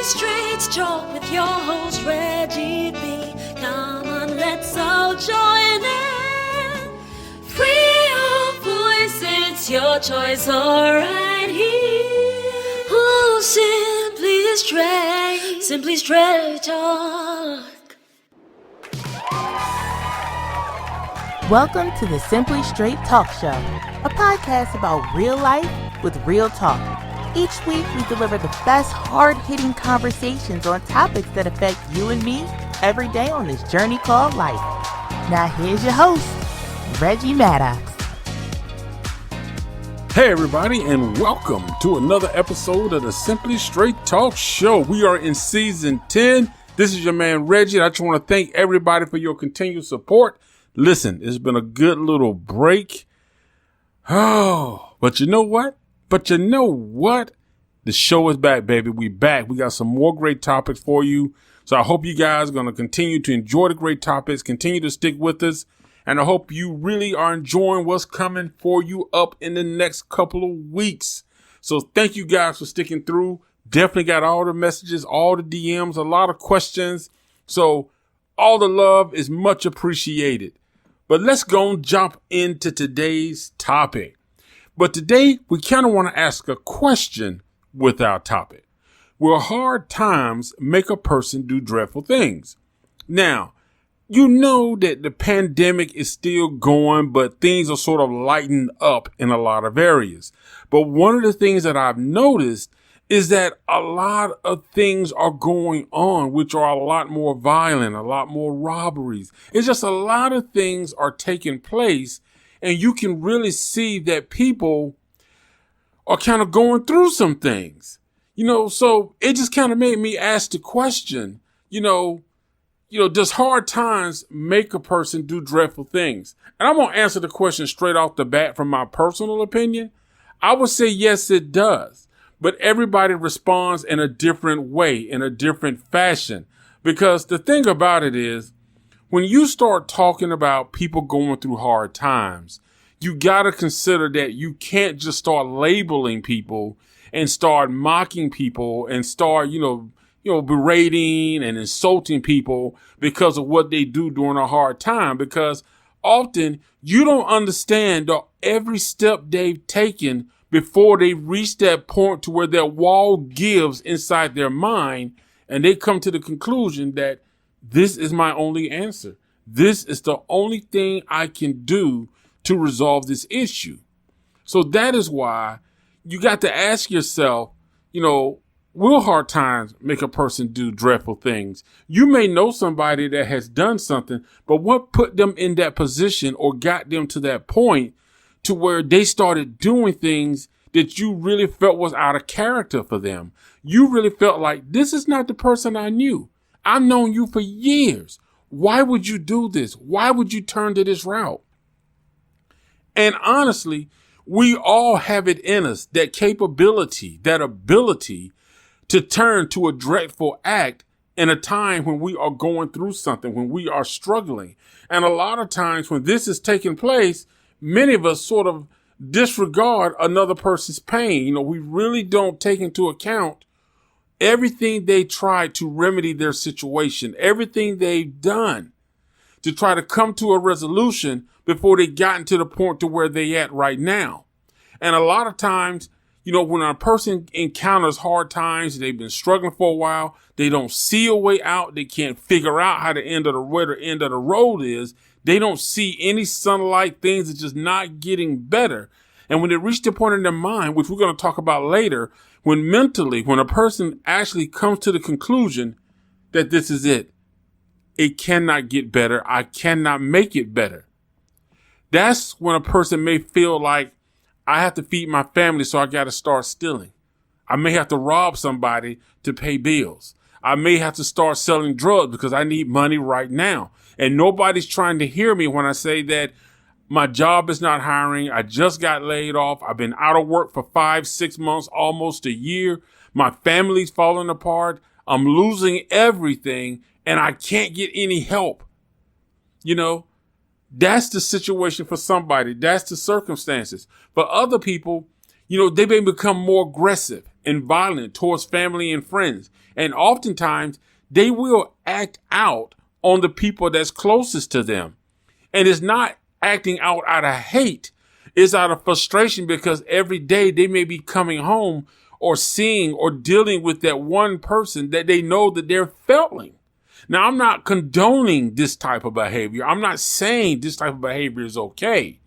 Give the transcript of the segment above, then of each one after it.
Straight Talk with your host Reggie B. Come on, let's all join in. Free your voice, it's your choice, alright here. Oh, Simply Straight Talk. Welcome to the Simply Straight Talk Show, a podcast about real life with real talk. Each week, we deliver the best hard-hitting conversations on topics that affect you and me every day on this journey called life. Now, here's your host, Reggie Maddox. Hey, everybody, and welcome to another episode of the Simply Straight Talk Show. We are in season 10. This is your man, Reggie. I just want to thank everybody for your continued support. Listen, it's been a good little break. Oh, but you know what? The show is back, baby. We back. We got some more great topics for you. So I hope you guys are going to continue to enjoy the great topics, continue to stick with us. And I hope you really are enjoying what's coming for you up in the next couple of weeks. So thank you guys for sticking through. Definitely got all the messages, all the DMs, a lot of questions. So all the love is much appreciated. But let's go and jump into today's topic. But today, we kind of want to ask a question with our topic. Will hard times make a person do dreadful things? Now, you know that the pandemic is still going, but things are sort of lightened up in a lot of areas. But one of the things that I've noticed is that a lot of things are going on, which are a lot more violent, a lot more robberies. It's just a lot of things are taking place. And you can really see that people are kind of going through some things, so it just kind of made me ask the question, does hard times make a person do dreadful things? And I'm going to answer the question straight off the bat from my personal opinion. I would say, yes, it does. But everybody responds in a different way, in a different fashion, because the thing about it is, when you start talking about people going through hard times, you got to consider that you can't just start labeling people and start mocking people and start, berating and insulting people because of what they do during a hard time. Because often you don't understand every step they've taken before they reach that point to where that wall gives inside their mind and they come to the conclusion that this is my only answer. This is the only thing I can do to resolve this issue. So that is why you got to ask yourself, will hard times make a person do dreadful things? You may know somebody that has done something, but what put them in that position or got them to that point to where they started doing things that you really felt was out of character for them? You really felt like, this is not the person I knew. I've known you for years. Why would you do this? Why would you turn to this route? And honestly, we all have it in us, that capability, that ability to turn to a dreadful act in a time when we are going through something, when we are struggling. And a lot of times when this is taking place, many of us sort of disregard another person's pain. We really don't take into account everything they tried to remedy their situation, everything they've done to try to come to a resolution before they gotten to the point to where they at right now. And a lot of times, when a person encounters hard times, they've been struggling for a while, they don't see a way out, they can't figure out how the end of the road is, they don't see any sunlight, things are just not getting better. And when they reach the point in their mind, which we're going to talk about later, when a person actually comes to the conclusion that this is it cannot get better, I cannot make it better. That's when a person may feel like, I have to feed my family, so I got to start stealing. I may have to rob somebody to pay bills. I may have to start selling drugs because I need money right now. And nobody's trying to hear me when I say that my job is not hiring. I just got laid off. I've been out of work for 5-6 months, almost a year. My family's falling apart. I'm losing everything and I can't get any help. That's the situation for somebody. That's the circumstances. For other people, They may become more aggressive and violent towards family and friends. And oftentimes they will act out on the people that's closest to them. And it's not acting out of hate. It's out of frustration because every day they may be coming home or seeing or dealing with that one person that they know that they're failing. Now, I'm not condoning this type of behavior. I'm not saying this type of behavior is okay.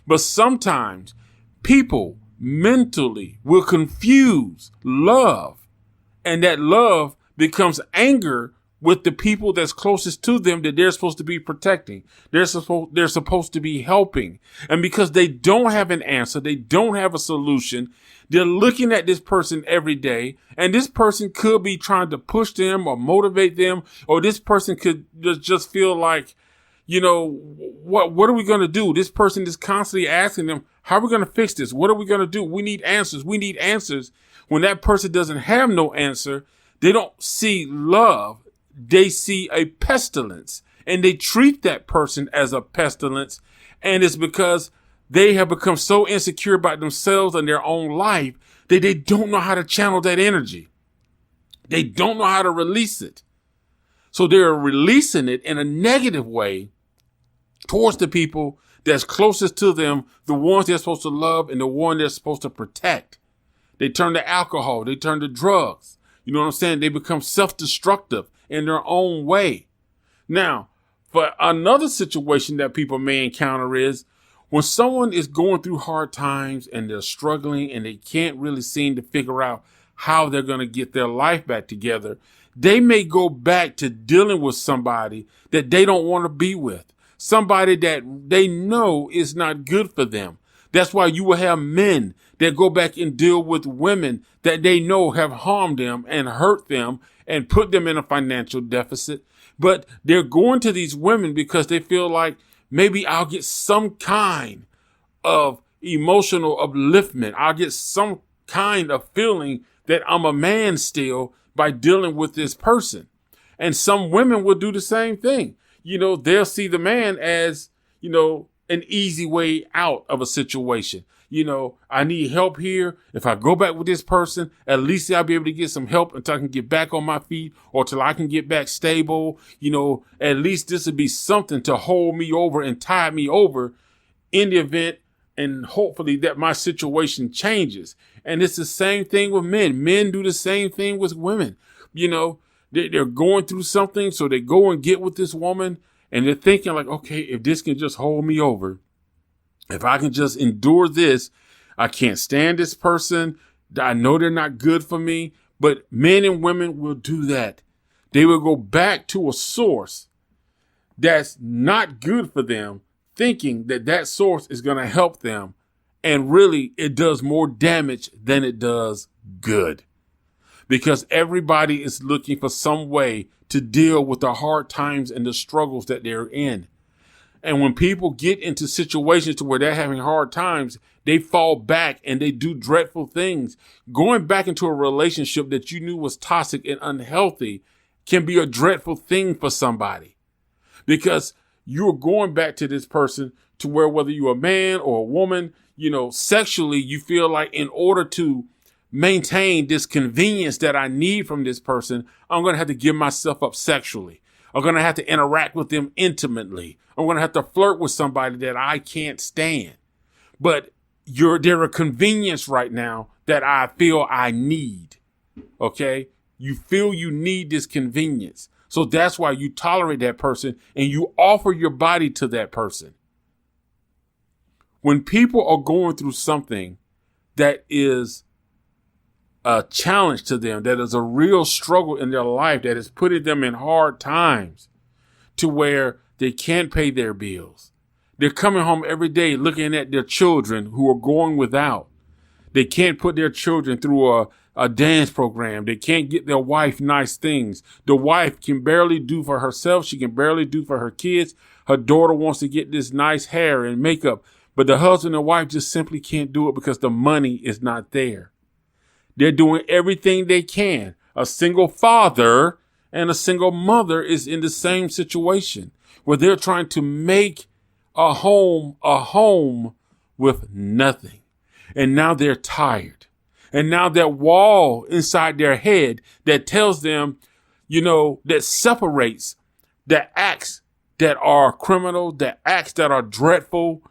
But sometimes people mentally will confuse love, and that love becomes anger with the people that's closest to them that they're supposed to be protecting. They're supposed to be helping. And because they don't have an answer, they don't have a solution, they're looking at this person every day, and this person could be trying to push them or motivate them, or this person could just feel like, what are we going to do? This person is constantly asking them, how are we going to fix this? What are we going to do? We need answers. We need answers. When that person doesn't have no answer, they don't see love. They see a pestilence, and they treat that person as a pestilence. And it's because they have become so insecure about themselves and their own life that they don't know how to channel that energy. They don't know how to release it. So they're releasing it in a negative way towards the people that's closest to them, the ones they're supposed to love and the one they're supposed to protect. They turn to alcohol. They turn to drugs. You know what I'm saying? They become self-destructive in their own way. Now, for another situation that people may encounter is when someone is going through hard times and they're struggling and they can't really seem to figure out how they're going to get their life back together, they may go back to dealing with somebody that they don't want to be with, somebody that they know is not good for them. That's why you will have men that go back and deal with women that they know have harmed them and hurt them and put them in a financial deficit. But they're going to these women because they feel like maybe I'll get some kind of emotional upliftment. I'll get some kind of feeling that I'm a man still by dealing with this person. And some women will do the same thing. They'll see the man as, an easy way out of a situation. I need help here. If I go back with this person, at least I'll be able to get some help until I can get back on my feet or till I can get back stable. At least this would be something to hold me over and tie me over in the event and hopefully that my situation changes. And it's the same thing with men. Men do the same thing with women. They're going through something, so they go and get with this woman and they're thinking like, okay, if this can just hold me over, if I can just endure this, I can't stand this person. I know they're not good for me. But men and women will do that. They will go back to a source that's not good for them, thinking that that source is going to help them. And really, it does more damage than it does good. Because everybody is looking for some way to deal with the hard times and the struggles that they're in. And when people get into situations to where they're having hard times, they fall back and they do dreadful things. Going back into a relationship that you knew was toxic and unhealthy can be a dreadful thing for somebody, because you're going back to this person to where, whether you're a man or a woman, sexually, you feel like in order to maintain this convenience that I need from this person, I'm going to have to give myself up sexually. I'm going to have to interact with them intimately. I'm going to have to flirt with somebody that I can't stand. But they're a convenience right now that I feel I need. Okay? You feel you need this convenience. So that's why you tolerate that person and you offer your body to that person. When people are going through something that is a challenge to them, that is a real struggle in their life, that is putting them in hard times to where they can't pay their bills. They're coming home every day looking at their children who are going without. They can't put their children through a dance program. They can't get their wife nice things. The wife can barely do for herself. She can barely do for her kids. Her daughter wants to get this nice hair and makeup, but the husband and wife just simply can't do it because the money is not there. They're doing everything they can. A single father and a single mother is in the same situation where they're trying to make a home with nothing. and now they're tired. And now that wall inside their head that tells them, that separates the acts that are criminal, the acts that are dreadful,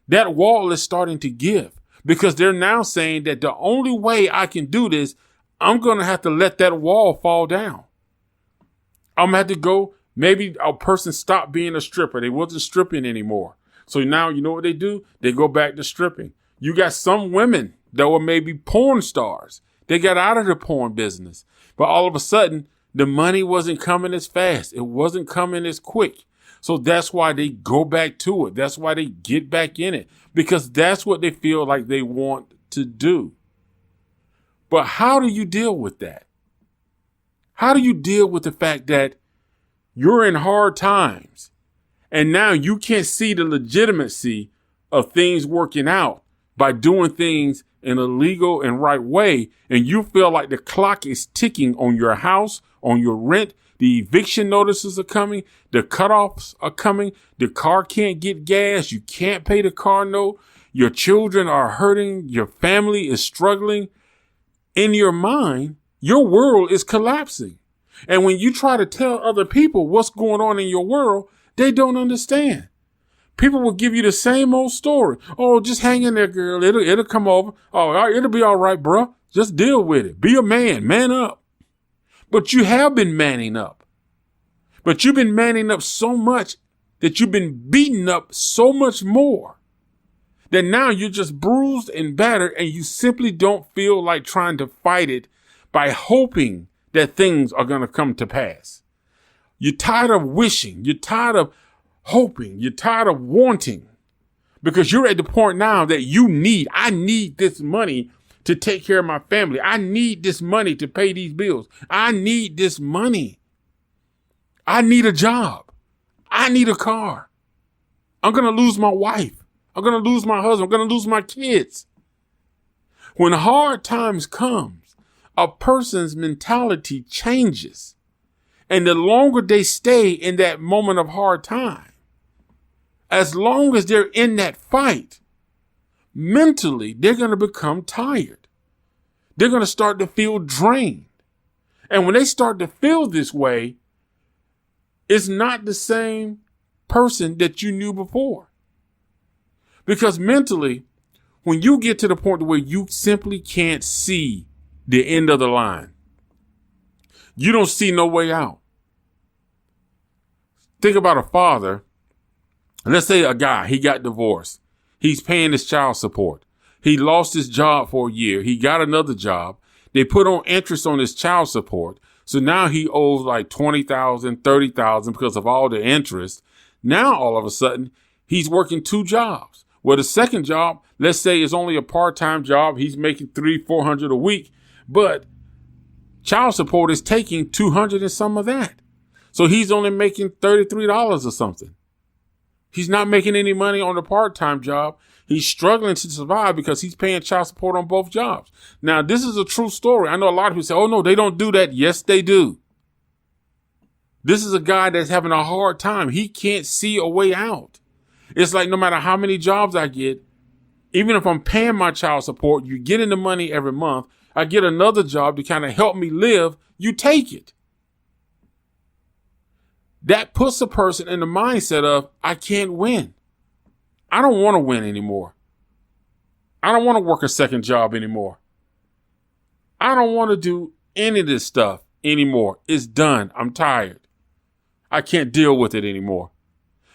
that wall is starting to give, because they're now saying that the only way I can do this, I'm going to have to let that wall fall down. I'm going to have to go. Maybe a person stopped being a stripper. They wasn't stripping anymore. So now you know what they do? They go back to stripping. You got some women that were maybe porn stars. They got out of the porn business. But all of a sudden, the money wasn't coming as fast. It wasn't coming as quick. So that's why they go back to it. That's why they get back in it, because that's what they feel like they want to do. But how do you deal with that? How do you deal with the fact that you're in hard times and now you can't see the legitimacy of things working out by doing things in a legal and right way, and you feel like the clock is ticking on your house, on your rent, the eviction notices are coming, the cutoffs are coming, the car can't get gas, you can't pay the car note, your children are hurting, your family is struggling. In your mind, your world is collapsing. And when you try to tell other people what's going on in your world, they don't understand. People will give you the same old story. Oh, just hang in there, girl. It'll come over. Oh, it'll be all right, bro. Just deal with it. Be a man. Man up. But you have been manning up. But you've been manning up so much that you've been beaten up so much more that now you're just bruised and battered, and you simply don't feel like trying to fight it by hoping that things are going to come to pass. You're tired of wishing. You're tired of hoping. You're tired of wanting, because you're at the point now that I need this money to take care of my family. I need this money to pay these bills. I need this money. I need a job. I need a car. I'm going to lose my wife. I'm going to lose my husband. I'm going to lose my kids. When hard times comes, a person's mentality changes. And the longer they stay in that moment of hard time, as long as they're in that fight, mentally, they're going to become tired. They're going to start to feel drained. And when they start to feel this way, it's not the same person that you knew before. Because mentally, when you get to the point where you simply can't see the end of the line, you don't see no way out. Think about a father. Let's say a guy, he got divorced. He's paying his child support. He lost his job for a year. He got another job. They put on interest on his child support. So now he owes like $20,000, $30,000 because of all the interest. Now, all of a sudden, he's working 2 jobs. Well, the second job, let's say, is only a part-time job. He's making $300-400 a week, but child support is taking $200 and some of that. So he's only making $33 or something. He's not making any money on the part-time job. He's struggling to survive because he's paying child support on both jobs. Now, this is a true story. I know a lot of people say, oh, no, they don't do that. Yes, they do. This is a guy that's having a hard time. He can't see a way out. It's like no matter how many jobs I get, even if I'm paying my child support, you get in the money every month, I get another job to kind of help me live, you take it. That puts a person in the mindset of, I can't win. I don't want to win anymore. I don't want to work a second job anymore. I don't want to do any of this stuff anymore. It's done. I'm tired. I can't deal with it anymore.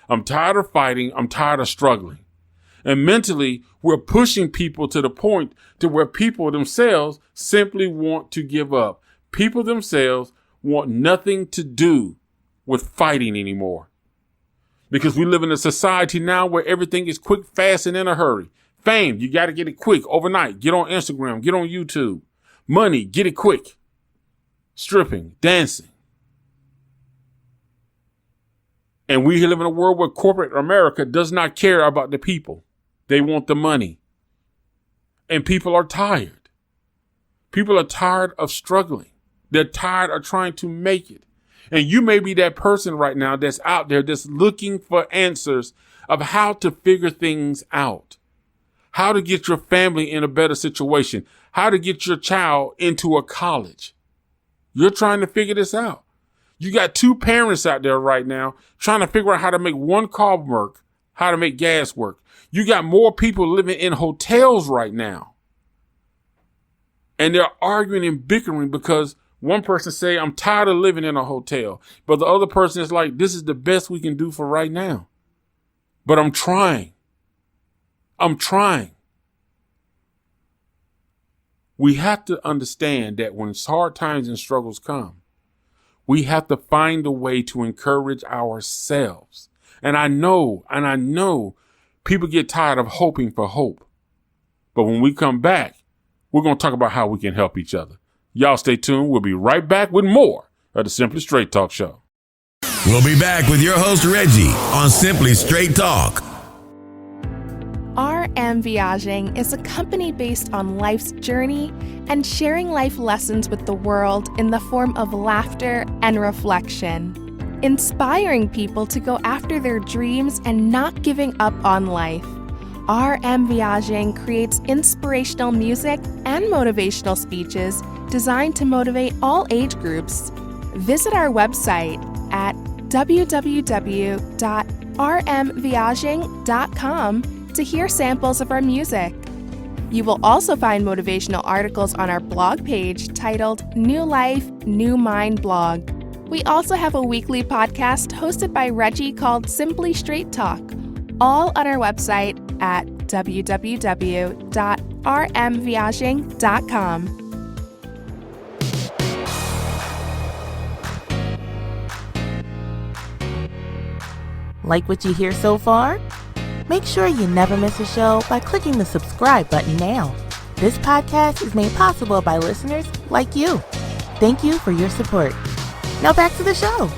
I'm tired of fighting. I'm tired of struggling. And mentally, we're pushing people to the point to where people themselves simply want to give up. People themselves want nothing to do with fighting anymore. Because we live in a society now where everything is quick, fast, and in a hurry. Fame, you got to get it quick, overnight. Get on Instagram, get on YouTube. Money, get it quick. Stripping, dancing. And we live in a world where corporate America does not care about the people. They want the money. And people are tired. People are tired of struggling. They're tired of trying to make it. And you may be that person right now that's out there that's looking for answers of how to figure things out, how to get your family in a better situation, how to get your child into a college. You're trying to figure this out. You got two parents out there right now trying to figure out how to make one car work, how to make gas work. You got more people living in hotels right now. And they're arguing and bickering because one person say, I'm tired of living in a hotel. But the other person is like, this is the best we can do for right now. But I'm trying. We have to understand that when hard times and struggles come, we have to find a way to encourage ourselves. And I know people get tired of hoping for hope. But when we come back, we're going to talk about how we can help each other. Y'all stay tuned. We'll be right back with more of the Simply Straight Talk Show. We'll be back with your host, Reggie, on Simply Straight Talk. RM Viaging is a company based on life's journey and sharing life lessons with the world in the form of laughter and reflection, inspiring people to go after their dreams and not giving up on life. RM Viaging creates inspirational music and motivational speeches designed to motivate all age groups. Visit our website at www.rmviaging.com to hear samples of our music. You will also find motivational articles on our blog page titled New Life, New Mind Blog. We also have a weekly podcast hosted by Reggie called Simply Straight Talk, all on our website at www.rmviaging.com. Like what you hear so far? Make sure you never miss a show by clicking the subscribe button now. This podcast is made possible by listeners like you. Thank you for your support. Now back to the show.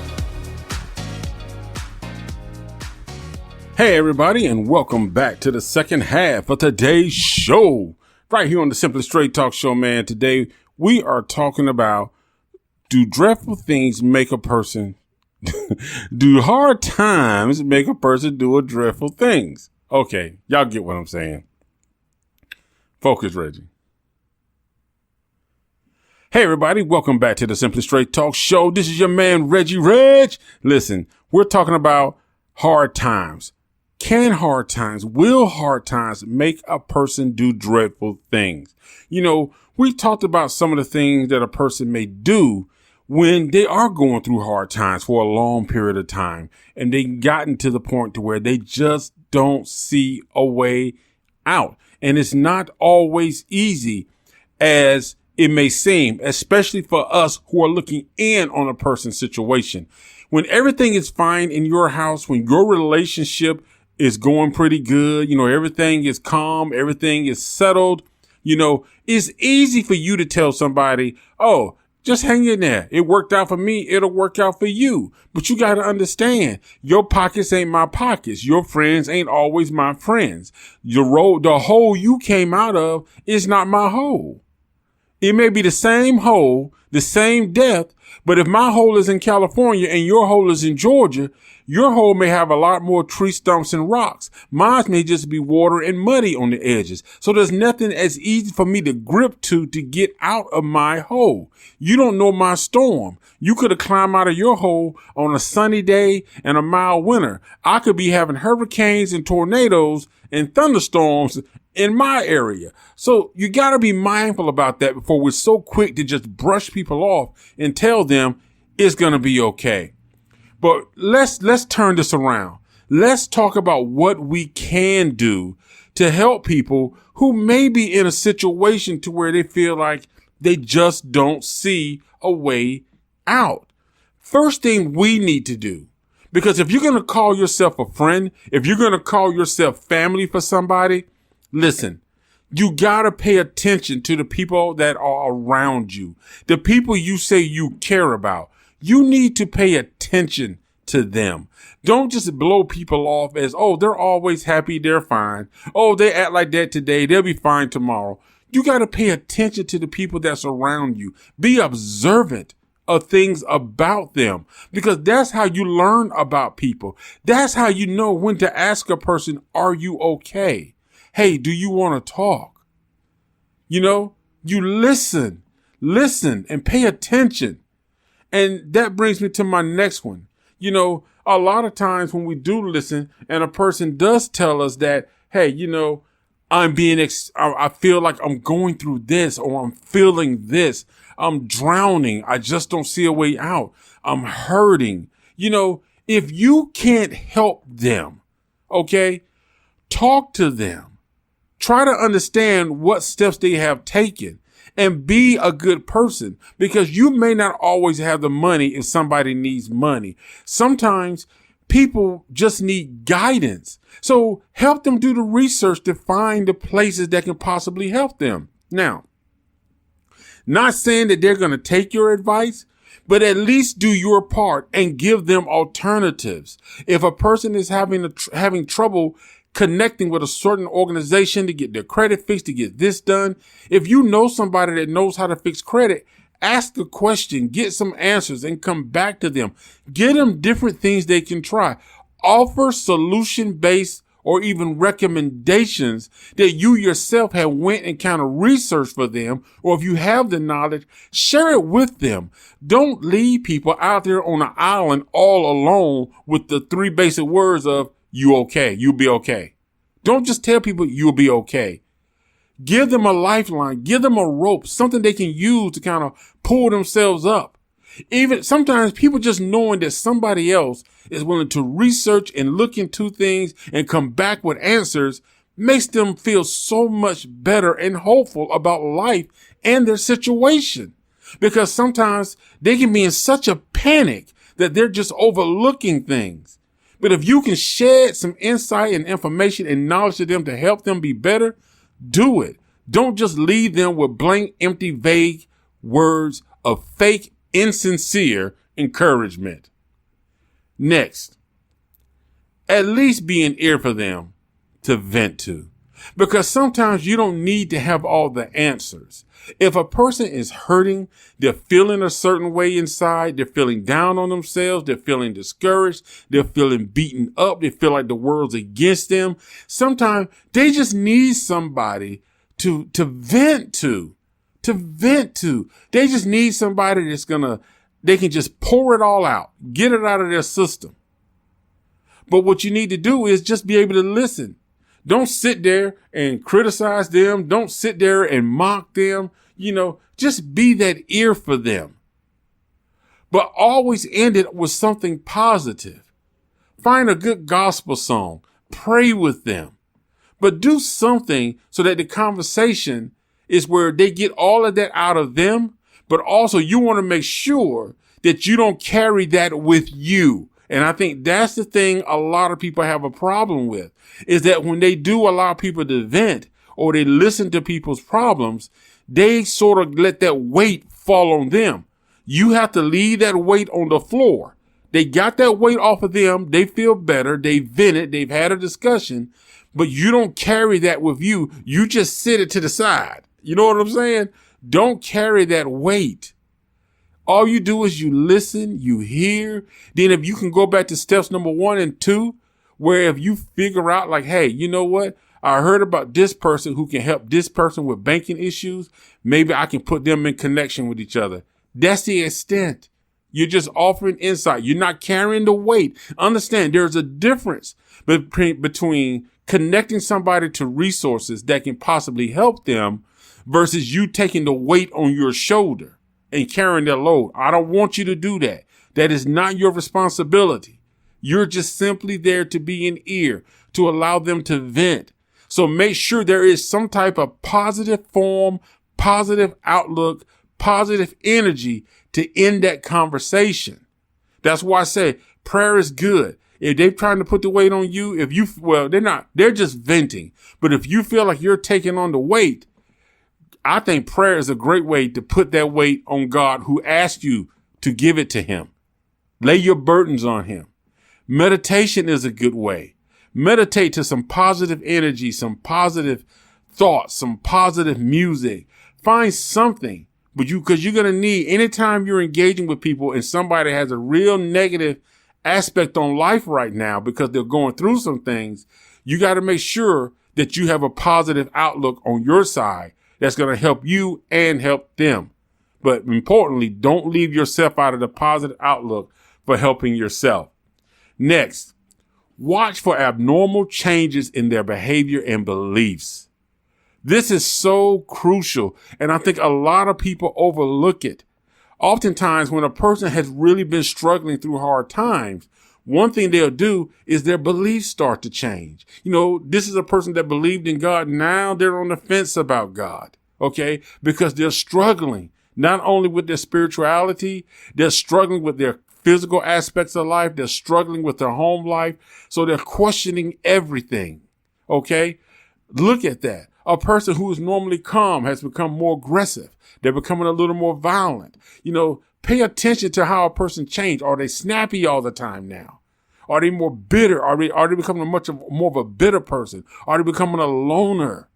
Hey, everybody, and welcome back to the second half of today's show. Right here on the Simply Straight Talk Show, man. Today, we are talking about, do dreadful things make a person do hard times make a person do a dreadful things? Okay, y'all get what I'm saying. Focus, Reggie. Hey, everybody, welcome back to the Simply Straight Talk Show. This is your man, Reggie Reg. Listen, we're talking about hard times. Will hard times make a person do dreadful things? You know, we talked about some of the things that a person may do when they are going through hard times for a long period of time, and they've gotten to the point to where they just don't see a way out. And it's not always easy as it may seem, especially for us who are looking in on a person's situation. When everything is fine in your house, when your relationship is going pretty good, you know, everything is calm, everything is settled, you know, it's easy for you to tell somebody, oh, just hang in there. It worked out for me. It'll work out for you. But you got to understand, your pockets ain't my pockets. Your friends ain't always my friends. The hole you came out of is not my hole. It may be the same hole, the same depth, but if my hole is in California and your hole is in Georgia, your hole may have a lot more tree stumps and rocks. Mine may just be water and muddy on the edges. So there's nothing as easy for me to grip to get out of my hole. You don't know my storm. You could have climbed out of your hole on a sunny day and a mild winter. I could be having hurricanes and tornadoes and thunderstorms in my area. So you got to be mindful about that before we're so quick to just brush people off and tell them it's going to be okay. But let's turn this around. Let's talk about what we can do to help people who may be in a situation to where they feel like they just don't see a way out. First thing we need to do, because if you're going to call yourself a friend, if you're going to call yourself family for somebody, listen, you got to pay attention to the people that are around you, the people you say you care about. You need to pay attention to them. Don't just blow people off as, oh, they're always happy, they're fine. Oh, they act like that today, they'll be fine tomorrow. You got to pay attention to the people that's around you. Be observant of things about them, because that's how you learn about people. That's how you know when to ask a person, are you okay? hey, do you want to talk? You know, you listen and pay attention. And that brings me to my next one. You know, a lot of times when we do listen and a person does tell us that, hey, you know, I feel like I'm going through this, or I'm feeling this. I'm drowning. I just don't see a way out. I'm hurting. You know, if you can't help them, okay, talk to them. Try to understand what steps they have taken and be a good person, because you may not always have the money if somebody needs money. Sometimes people just need guidance. So help them do the research to find the places that can possibly help them. Now, not saying that they're going to take your advice, but at least do your part and give them alternatives. If a person is having trouble connecting with a certain organization to get their credit fixed, to get this done, if you know somebody that knows how to fix credit, ask a question, get some answers, and come back to them. Get them different things they can try. Offer solution-based or even recommendations that you yourself have went and kind of researched for them, or if you have the knowledge, share it with them. Don't leave people out there on an island all alone with the 3 basic words of, you okay, you'll be okay. Don't just tell people you'll be okay. Give them a lifeline, give them a rope, something they can use to kind of pull themselves up. Even sometimes people just knowing that somebody else is willing to research and look into things and come back with answers makes them feel so much better and hopeful about life and their situation. Because sometimes they can be in such a panic that they're just overlooking things. But if you can shed some insight and information and knowledge to them to help them be better, do it. Don't just leave them with blank, empty, vague words of fake, insincere encouragement. Next, at least be an ear for them to vent to, because sometimes you don't need to have all the answers. If a person is hurting, they're feeling a certain way inside, they're feeling down on themselves, they're feeling discouraged, they're feeling beaten up, they feel like the world's against them. Sometimes they just need somebody to vent to. They just need somebody they can just pour it all out, get it out of their system. But what you need to do is just be able to listen. Don't sit there and criticize them. Don't sit there and mock them. You know, just be that ear for them. But always end it with something positive. Find a good gospel song. Pray with them. But do something so that the conversation is where they get all of that out of them. But also you want to make sure that you don't carry that with you. And I think that's the thing a lot of people have a problem with, is that when they do allow people to vent or they listen to people's problems, they sort of let that weight fall on them. You have to leave that weight on the floor. They got that weight off of them. They feel better. They vented. They've had a discussion, but you don't carry that with you. You just sit it to the side. You know what I'm saying? Don't carry that weight. All you do is you listen, you hear. Then if you can go back to steps number 1 and 2, where if you figure out like, hey, you know what? I heard about this person who can help this person with banking issues. Maybe I can put them in connection with each other. That's the extent. You're just offering insight. You're not carrying the weight. Understand there's a difference between connecting somebody to resources that can possibly help them versus you taking the weight on your shoulder and carrying their load. I don't want you to do that. That is not your responsibility. You're just simply there to be an ear, to allow them to vent. So make sure there is some type of positive form, positive outlook, positive energy to end that conversation. That's why I say prayer is good. If they're trying to put the weight on you, they're just venting. But if you feel like you're taking on the weight, I think prayer is a great way to put that weight on God, who asked you to give it to him. Lay your burdens on him. Meditation is a good way. Meditate to some positive energy, some positive thoughts, some positive music. Find something, because you're going to need, anytime you're engaging with people and somebody has a real negative aspect on life right now because they're going through some things, you got to make sure that you have a positive outlook on your side that's going to help you and help them. But importantly, don't leave yourself out of the positive outlook for helping yourself. Next, watch for abnormal changes in their behavior and beliefs. This is so crucial, and I think a lot of people overlook it. Oftentimes, when a person has really been struggling through hard times, one thing they'll do is their beliefs start to change. This is a person that believed in God. Now they're on the fence about God, okay? Because they're struggling not only with their spirituality, they're struggling with their physical aspects of life. They're struggling with their home life. So they're questioning everything, okay? Look at that. A person who is normally calm has become more aggressive. They're becoming a little more violent. Pay attention to how a person changed. Are they snappy all the time now? Are they more bitter? Are they becoming more of a bitter person? Are they becoming a loner?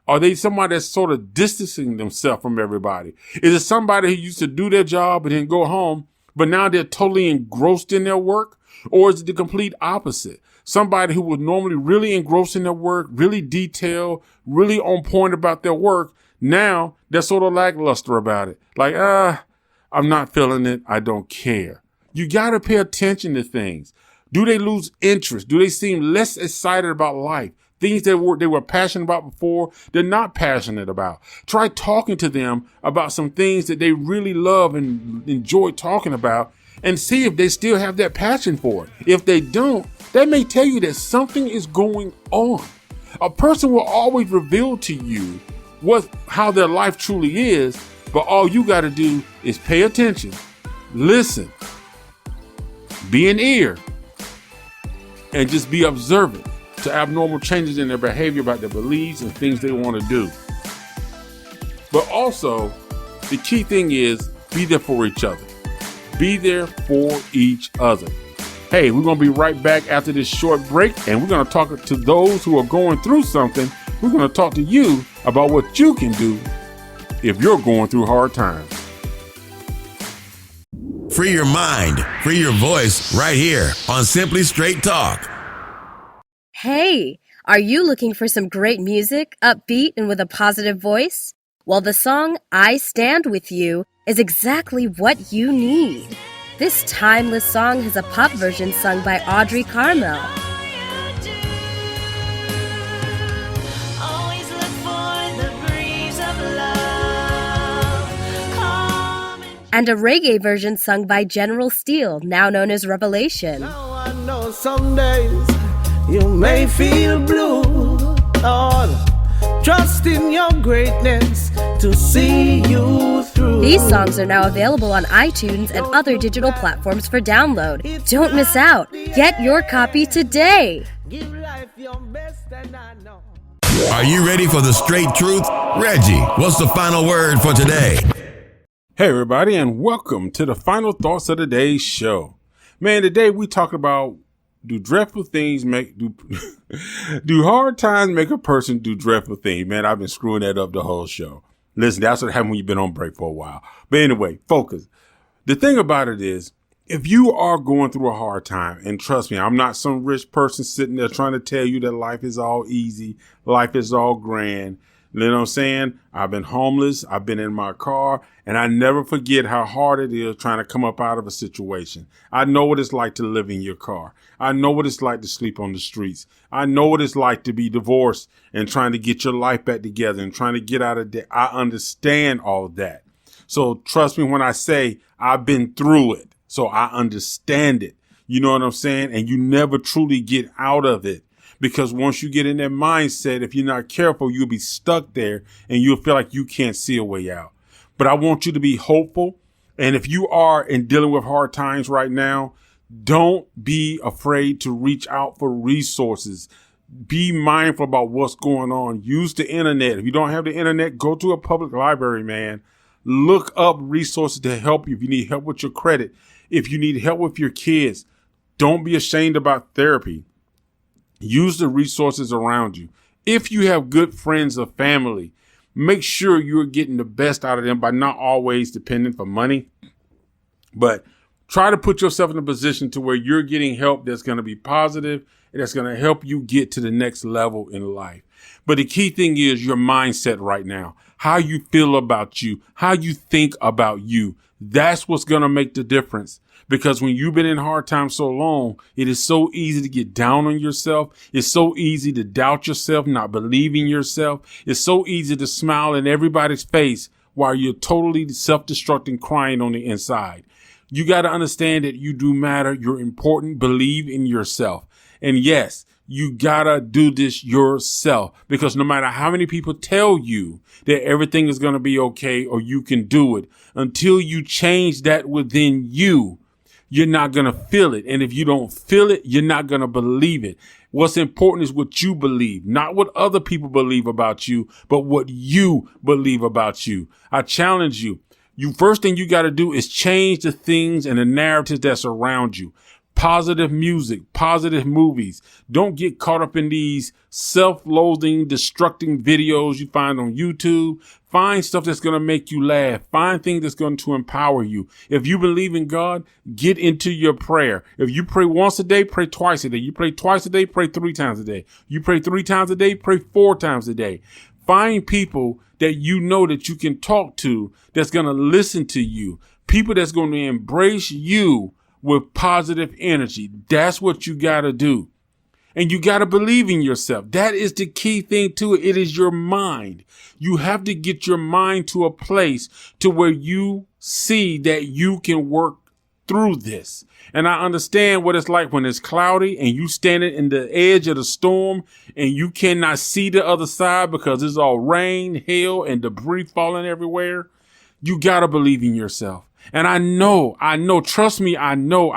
Are they somebody that's sort of distancing themselves from everybody? Is it somebody who used to do their job and then go home, but now they're totally engrossed in their work? Or is it the complete opposite? Somebody who was normally really engrossed in their work, really detailed, really on point about their work, now they're sort of lackluster about it. Like, I'm not feeling it. I don't care. You got to pay attention to things. Do they lose interest? Do they seem less excited about life? Things they were passionate about before, they're not passionate about. Try talking to them about some things that they really love and enjoy talking about, and see if they still have that passion for it. If they don't, that may tell you that something is going on. A person will always reveal to you how their life truly is, but all you got to do is pay attention, listen, be an ear, and just be observant to abnormal changes in their behavior about their beliefs and things they want to do. But also, the key thing is be there for each other. Be there for each other. Hey, we're going to be right back after this short break, and we're going to talk to those who are going through something. We're going to talk to you about what you can do if you're going through hard times. Free your mind, free your voice right here on Simply Straight Talk. Hey, are you looking for some great music, upbeat and with a positive voice? Well, the song I Stand With You is exactly what you need. This timeless song has a pop version sung by Audrey Carmel. And a reggae version sung by General Steele, now known as Revelation. Now I know some days you may feel blue, Lord. Trust in your greatness to see you through. These songs are now available on iTunes and other digital platforms for download. Don't miss out. Get your copy today. Give life your best, and I know. Are you ready for the straight truth? Reggie, what's the final word for today? Hey, everybody, and welcome to the final thoughts of the day's show. Man, today we talk about do hard times make a person do dreadful things? Man, I've been screwing that up the whole show. Listen, that's what happens when you've been on break for a while. But anyway, focus. The thing about it is, if you are going through a hard time, and trust me, I'm not some rich person sitting there trying to tell you that life is all easy, life is all grand. You know what I'm saying? I've been homeless. I've been in my car, and I never forget how hard it is trying to come up out of a situation. I know what it's like to live in your car. I know what it's like to sleep on the streets. I know what it's like to be divorced and trying to get your life back together and trying to get out of debt. I understand all of that. So trust me when I say I've been through it. So I understand it. You know what I'm saying? And you never truly get out of it. Because once you get in that mindset, if you're not careful, you'll be stuck there and you'll feel like you can't see a way out. But I want you to be hopeful. And if you are dealing with hard times right now, don't be afraid to reach out for resources. Be mindful about what's going on. Use the internet. If you don't have the internet, go to a public library, man. Look up resources to help you. If you need help with your credit, if you need help with your kids, don't be ashamed about therapy. Use the resources around you. If you have good friends or family, make sure you're getting the best out of them by not always depending for money, but try to put yourself in a position to where you're getting help that's going to be positive and that's going to help you get to the next level in life. But the key thing is your mindset right now, how you feel about you, how you think about you. That's what's going to make the difference. Because when you've been in hard times so long, it is so easy to get down on yourself. It's so easy to doubt yourself, not believe in yourself. It's so easy to smile in everybody's face while you're totally self-destructing, crying on the inside. You got to understand that you do matter. You're important. Believe in yourself. And yes, you gotta do this yourself, because no matter how many people tell you that everything is going to be okay or you can do it, until you change that within you, you're not going to feel it. And if you don't feel it, you're not going to believe it. What's important is what you believe, not what other people believe about you, but what you believe about you. I challenge you. First thing you got to do is change the things and the narratives that's around you. Positive music, positive movies. Don't get caught up in these self-loathing, destructing videos you find on YouTube. Find stuff that's going to make you laugh. Find things that's going to empower you. If you believe in God, get into your prayer. If you pray once a day, pray twice a day. You pray twice a day, pray 3 times a day. You pray 3 times a day, pray 4 times a day. Find people that you know that you can talk to that's going to listen to you. People that's going to embrace you with positive energy. That's what you got to do. And you got to believe in yourself. That is the key thing to it. It is your mind. You have to get your mind to a place to where you see that you can work through this. And I understand what it's like when it's cloudy and you standing in the edge of the storm and you cannot see the other side because it's all rain, hail, and debris falling everywhere. You got to believe in yourself. And I know, trust me, I know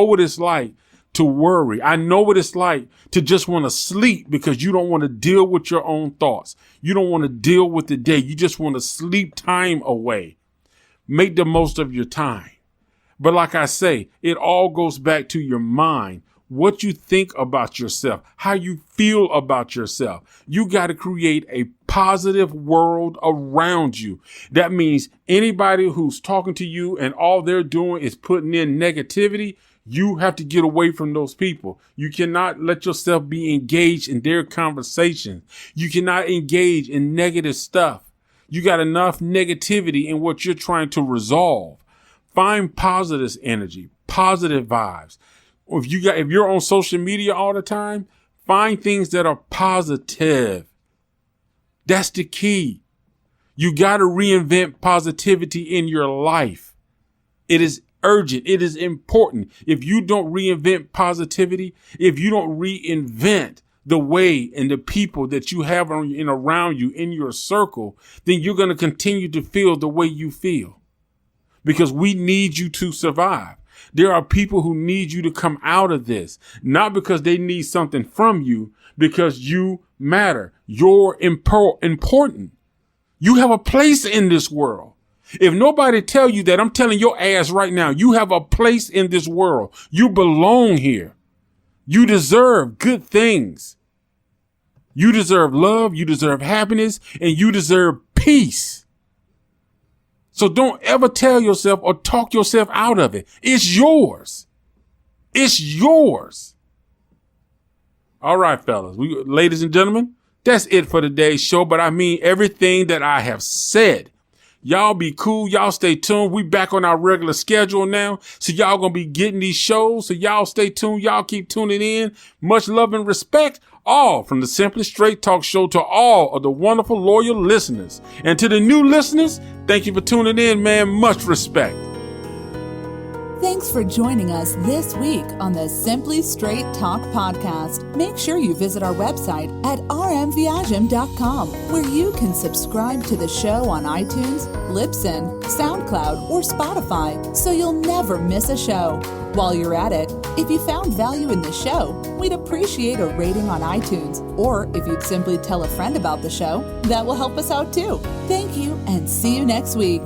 what it's like to worry. I know what it's like to just want to sleep because you don't want to deal with your own thoughts. You don't want to deal with the day. You just want to sleep time away. Make the most of your time. But like I say, it all goes back to your mind, what you think about yourself, how you feel about yourself. You got to create a positive world around you. That means anybody who's talking to you and all they're doing is putting in negativity, you have to get away from those people. You cannot let yourself be engaged in their conversations. You cannot engage in negative stuff. You got enough negativity in what you're trying to resolve. Find positive energy, positive vibes. If you're on social media all the time, find things that are positive. That's the key. You got to reinvent positivity in your life. It is urgent. It is important. If you don't reinvent positivity, if you don't reinvent the way and the people that you have around you in your circle, then you're going to continue to feel the way you feel. Because we need you to survive. There are people who need you to come out of this, not because they need something from you, because you matter. You're important. You have a place in this world. If nobody tell you that, I'm telling your ass right now, you have a place in this world. You belong here. You deserve good things. You deserve love. You deserve happiness, and you deserve peace. So don't ever tell yourself or talk yourself out of it. It's yours. It's yours. All right, fellas, ladies and gentlemen, that's it for today's show. But I mean everything that I have said. Y'all be cool. Y'all stay tuned. We back on our regular schedule now. So y'all gonna be getting these shows. So y'all stay tuned. Y'all keep tuning in. Much love and respect. All from the Simply Straight Talk Show to all of the wonderful loyal listeners. And to the new listeners, thank you for tuning in, man. Much respect. Thanks for joining us this week on the Simply Straight Talk podcast. Make sure you visit our website at rmviagem.com, where you can subscribe to the show on iTunes, Libsyn, SoundCloud, or Spotify, so you'll never miss a show. While you're at it, if you found value in the show, we'd appreciate a rating on iTunes, or if you'd simply tell a friend about the show, that will help us out too. Thank you, and see you next week.